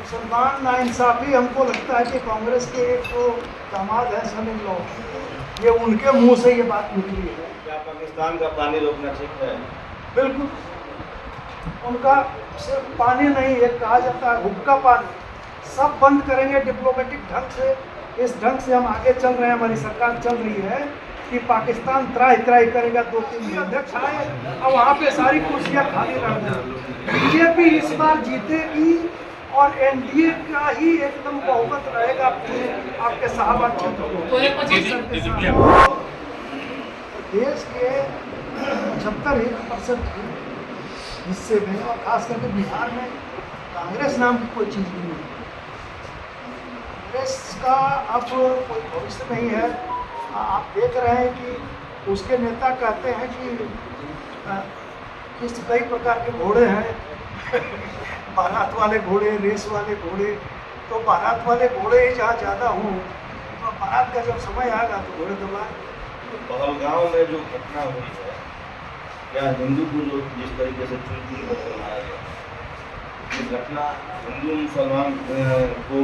मुसलमान नाइंसाफ़ी हमको लगता है कि कांग्रेस के एक तो दामाद है सनी लोग, ये उनके मुंह से ये बात निकली है। क्या पाकिस्तान का पानी रोकना ठीक है? बिल्कुल, उनका सिर्फ पानी नहीं, एक कहा जाता है हुक्का पानी, सब बंद करेंगे डिप्लोमेटिक ढंग से। इस ढंग से हम आगे चल रहे हैं, हमारी सरकार चल रही है कि पाकिस्तान त्राही त्राही करेगा। 2-3 अध्यक्ष आए और वहाँ पे सारी कुर्सियाँ खाली रह गई। बीजेपी इस बार जीतेगी और एनडीए का ही एकदम बहुमत रहेगा आपके शाहबाद क्षेत्र को। देश के 75% हिस्से में और खास करके बिहार में कांग्रेस नाम की कोई चीज़ नहीं है। कांग्रेस का अब कोई भविष्य नहीं है। आप देख रहे हैं कि उसके नेता कहते हैं कि किस कई प्रकार के घोड़े हैं बारात वाले घोड़े, रेस वाले घोड़े। तो बारात वाले घोड़े ही जहाँ ज़्यादा हों तो बारात का जब समय आएगा तो घोड़े दबाए। पहलगांव में जो घटना हुई है, क्या हिंदू को जो जिस तरीके से चुनती बनाया गया, ये घटना हिंदू मुसलमान को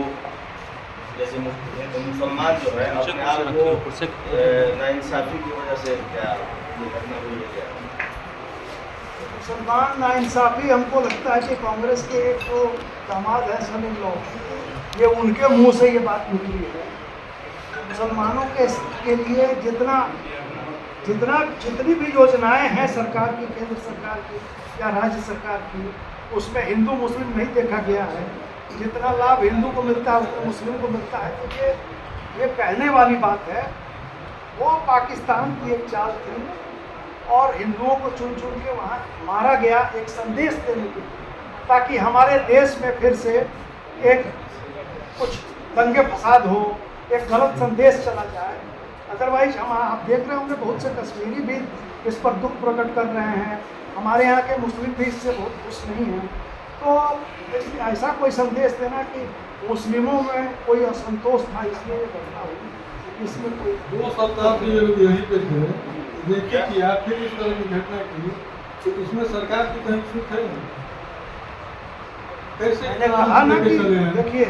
जैसे मुसलमान जो है अपने आप को नाइंसाफ़ी की वजह से क्या ये घटना हुई है? क्या मुसलमान नाइंसाफ़ी हमको लगता है कि कांग्रेस के एक तो दामाद है सनी लोग, ये उनके मुंह से ये बात निकली है। मुसलमानों के लिए जितनी भी योजनाएं हैं सरकार की, केंद्र सरकार की या राज्य सरकार की, उसमें हिंदू मुस्लिम नहीं देखा गया है। जितना लाभ हिंदू को मिलता है उतना मुस्लिम को मिलता है। तो ये कहने वाली बात है। वो पाकिस्तान की एक चाल थी और हिंदुओं को चुन चुन के वहाँ मारा गया एक संदेश देने के लिए, ताकि हमारे देश में फिर से एक कुछ दंगे फसाद हो, एक गलत संदेश चला जाए। अदरवाइज आप देख रहे होंगे बहुत से कश्मीरी भी इस पर दुख प्रकट कर रहे हैं। हमारे यहाँ के मुस्लिम भी इससे बहुत खुश नहीं हैं। तो ऐसा कोई संदेश देना कि मुस्लिमों में कोई असंतोष था इसलिए ये घटना हुई, इसमें कोई 2 सप्ताह से ये लोग यहीं पे थे, देखिए कि आप फिर इस तरह की घटना की, तो इसमें सरकार की कहीं छूट है? कैसे मैंने कहा ना कि देखिए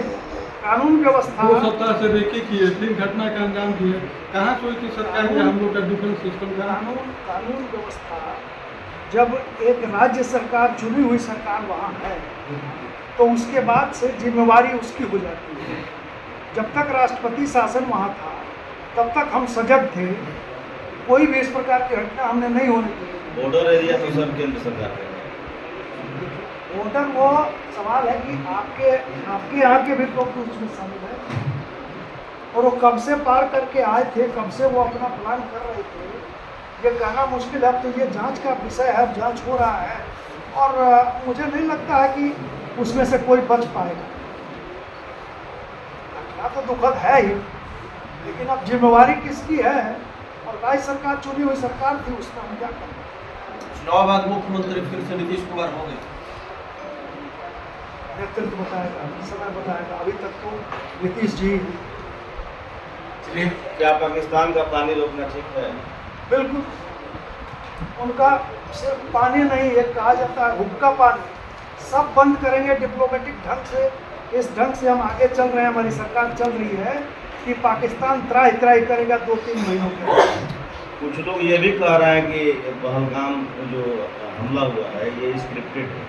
कानून व्यवस्था 2 सप्ताह से देखिए किए, फिर घटना का अंजाम दिए, कहाँ कोई की सरकार ने हम लोग का डिफेंस सिस्टम का कानून व्यवस्था। जब एक राज्य सरकार, चुनी हुई सरकार वहाँ है तो उसके बाद से जिम्मेवारी उसकी हो जाती है। जब तक राष्ट्रपति शासन वहाँ था तब तक हम सजग थे, कोई भी इस प्रकार की घटना हमने नहीं होने दी। बॉर्डर एरिया तो सब केंद्र सरकार का है। बॉर्डर वो सवाल है कि आपके यहाँ के भी लोग उसमें शामिल है और वो कब से पार करके आए थे, कब से वो अपना प्लान कर रहे थे, ये कहना मुश्किल है। अब तो ये जांच का विषय है, जांच हो रहा है और मुझे नहीं लगता है कि उसमें से कोई बच पाएगा। घटना तो दुखद है ही, लेकिन अब जिम्मेवारी किसकी है? और राज्य सरकार, चुनी हुई सरकार थी, उसमें हम क्या करें? चुनाव बाद मुख्यमंत्री फिर से नीतीश कुमार होंगे? नेतृत्व बताएगा, समय बताएगा। अभी तक तो नीतीश जी। क्या पाकिस्तान का पानी रोकना ठीक है? बिल्कुल, उनका सिर्फ पानी नहीं, एक कहा जाता है हुक्का पानी, सब बंद करेंगे डिप्लोमेटिक ढंग से। इस ढंग से हम आगे चल रहे हैं, हमारी सरकार चल रही है कि पाकिस्तान त्राही त्राही करेगा 2-3 महीनों के। कुछ लोग ये भी कह रहे हैं कि पहलगाम जो हमला हुआ है ये स्क्रिप्टेड है।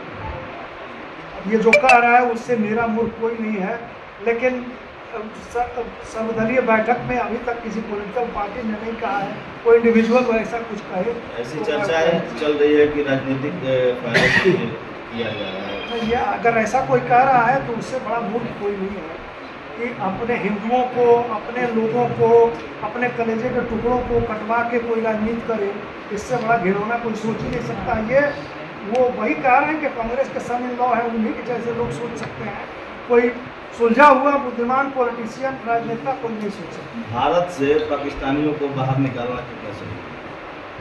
अब ये जो कह रहा है उससे मेरा मूर्ख कोई नहीं है, लेकिन सर्वदलीय बैठक में अभी तक किसी पॉलिटिकल पार्टी ने नहीं कहा है, कोई इंडिविजुअल ऐसा कुछ कहे। ऐसी चर्चाएं चल रही है कि राजनीतिक फायदा किया जा रहा है। ये अगर ऐसा कोई कह रहा है तो उससे बड़ा मूर्ख कोई नहीं है कि अपने हिंदुओं को, अपने लोगों को, अपने कलेजे के टुकड़ों को कटवा के कोई राजनीति करे। इससे बड़ा घिनौना कोई सोच ही नहीं सकता। ये वो वही कह रहे हैं कि कांग्रेस के सन इन लॉ है, उन्हीं के जैसे लोग सोच सकते हैं। कोई सुलझा हुआ बुद्धिमान पॉलिटिशियन, राजनेता कोई नहीं सोच सकता। भारत से पाकिस्तानियों को बाहर निकालना कितना सही?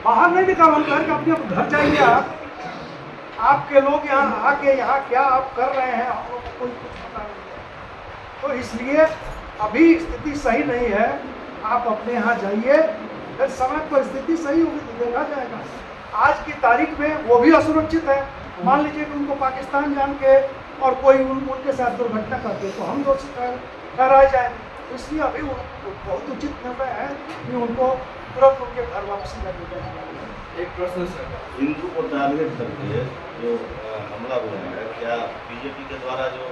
बाहर नहीं निकालना, अपने घर जाइए। आपके लोग यहाँ आके यहाँ क्या आप कर रहे हैं, आप लोग को कोई कुछ पता नहीं। तो इसलिए अभी स्थिति सही नहीं है, आप अपने यहाँ जाइए, फिर समय पर स्थिति सही होगी तो देखा जाएगा। आज की तारीख में वो भी असुरक्षित है। मान लीजिए कि उनको पाकिस्तान जान के और कोई उनके साथ दुर्घटना करते तो हम दोषी ठहराए जाए। इसलिए अभी बहुत उचित निर्णय है कि उनको तुरंत उनके घर वापसी कर दी जाए। एक प्रश्न सर, हिंदू को टारगेट करके जो हमला हुआ है, क्या बीजेपी के द्वारा जो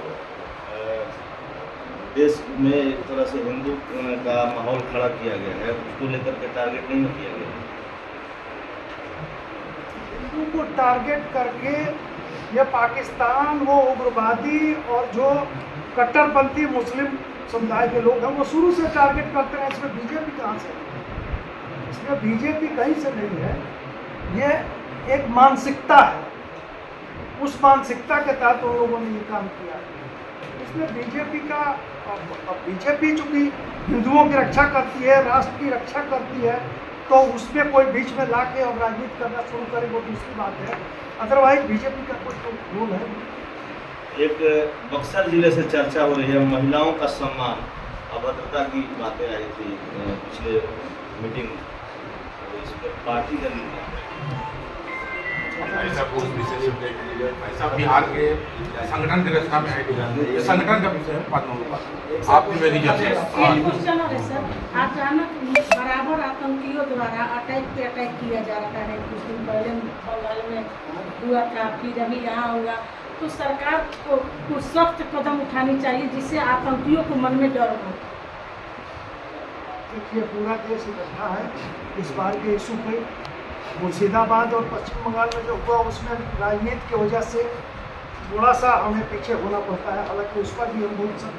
देश में एक तरह से हिंदू का माहौल खड़ा किया गया है, उसको लेकर के टारगेट नहीं किया गया? हिंदू को टारगेट करके ये पाकिस्तान वो उग्रवादी और जो कट्टरपंथी मुस्लिम समुदाय के लोग हैं वो शुरू से टारगेट करते हैं। इसमें बीजेपी कहाँ से? इसमें बीजेपी कहीं से नहीं है। ये एक मानसिकता है, उस मानसिकता के तहत उन लोगों ने ये काम किया। इसमें बीजेपी का बीजेपी चूंकि हिंदुओं की रक्षा करती है, राष्ट्र की रक्षा करती है, तो उसमें कोई बीच में ला के और राजनीति करना शुरू करे वो दूसरी बात है। अदरवाइज बीजेपी का कोई तो रोल है नहीं। एक बक्सर जिले से चर्चा हो रही है, महिलाओं का सम्मान, अभद्रता की बातें आई थी पिछले मीटिंग में, तो इस पर पार्टी का निर्णय ऐसा कुछ विशेष देख लीजिए, ऐसा बिहार के संगठन की रचना में है, संगठन का विषय है। आपकी मेरी क्वेश्चन है सर, अचानक बराबर आतंकियों द्वारा अटैक किया जा रहा है। कुछ दिन पहले बंगाल में हुआ था, फिर अभी यहाँ हुआ, तो सरकार को कुछ सख्त कदम उठानी चाहिए जिससे आतंकियों को मन में डर हो। देखिए, पूरा देश इकट्ठा है इस बार के इशू पे। मुर्शिदाबाद और पश्चिम बंगाल में जो हुआ उसमें राजनीति की वजह से थोड़ा सा हमें पीछे होना पड़ता है। हालांकि उस पर भी हम बहुत सब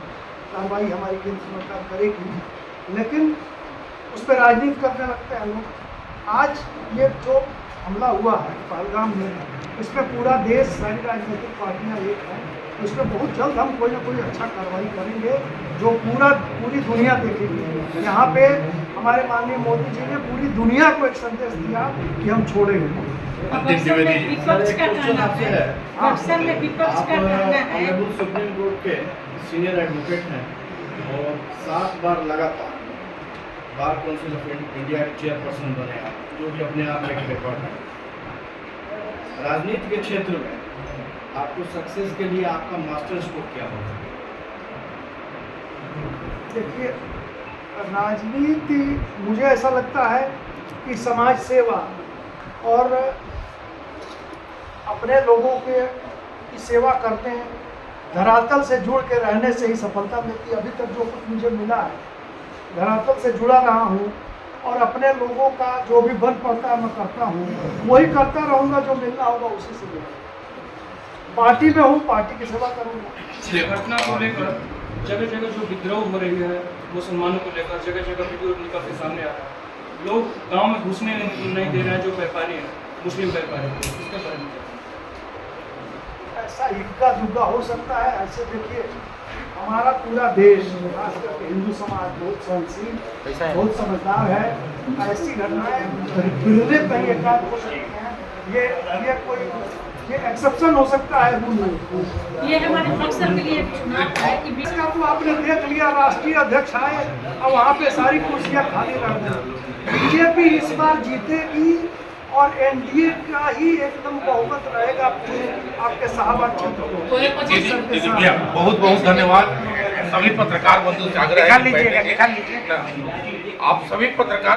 कार्रवाई हमारी केंद्र सरकार करेगी, लेकिन उस पर राजनीति करने लगते हैं लोग। आज ये जो हमला हुआ है पहलगाम में, इसमें पूरा देश, सारी राजनीतिक पार्टियां एक हैं। इसमें बहुत जल्द हम कोई ना कोई अच्छा कार्रवाई करेंगे जो पूरी दुनिया देखेगी। यहाँ पे हमारे माननीय मोदी जी ने पूरी दुनिया को एक संदेश दिया कि हम छोड़ेंगे। बक्सर में विपक्ष का कहना है, बक्सर में विपक्ष का कहना है, सुप्रीम कोर्ट के सीनियर एडवोकेट हैं और 7 बार लगातार बार काउंसिल ऑफ इंडिया के चेयरपर्सन बने हैं, जो कि अपने आप में एक रिकॉर्ड है। राजनीति के क्षेत्र में आपको सक्सेस के लिए आपका मास्टर स्ट्रोक क्या होगा? देखिए, राजनीति मुझे ऐसा लगता है कि समाज सेवा और अपने लोगों की सेवा करते हैं, धरातल से जुड़ के रहने से ही सफलता मिलती है। अभी तक जो कुछ मुझे मिला है, धरातल से जुड़ा रहा हूँ और अपने लोगों का जो भी बन पड़ता है मैं करता हूँ, वही करता रहूँगा। जो मिलना होगा उसी से मिलेगा। पार्टी में हूँ, पार्टी की सेवा करूँगा। घटना को लेकर जगह जगह जो विद्रोह हो रही है मुसलमानों को लेकर, जगह जगह वीडियो निकल के सामने आ रहा है। लोग गांव में घुसने नहीं दे रहे हैं, जो व्यापारी हैं, मुस्लिम व्यापारी हैं, इसके बारे में ऐसा इक्का दुक्का हो सकता है। ऐसे देखिए, हमारा पूरा देश, खास करके हिंदू समाज बहुत सहनशील, बहुत समझदार है। ऐसी घटनाएं फिरने कहीं एकाध हो सकती हैं। ये एक्सेप्शन हो सकता है। ये हमारे बक्सर के लिए चुनाव है कि इसका तो आपने देख लिया, राष्ट्रीय अध्यक्ष आए और वहाँ पे सारी कुर्सियाँ खाली रह गई। बीजेपी इस बार जीतेगी और एनडीए का ही एकदम बहुमत रहेगा आपके शाहबाद क्षेत्र को। बहुत बहुत धन्यवाद। सभी पत्रकार बंधु से आग्रह है, आप सभी पत्रकार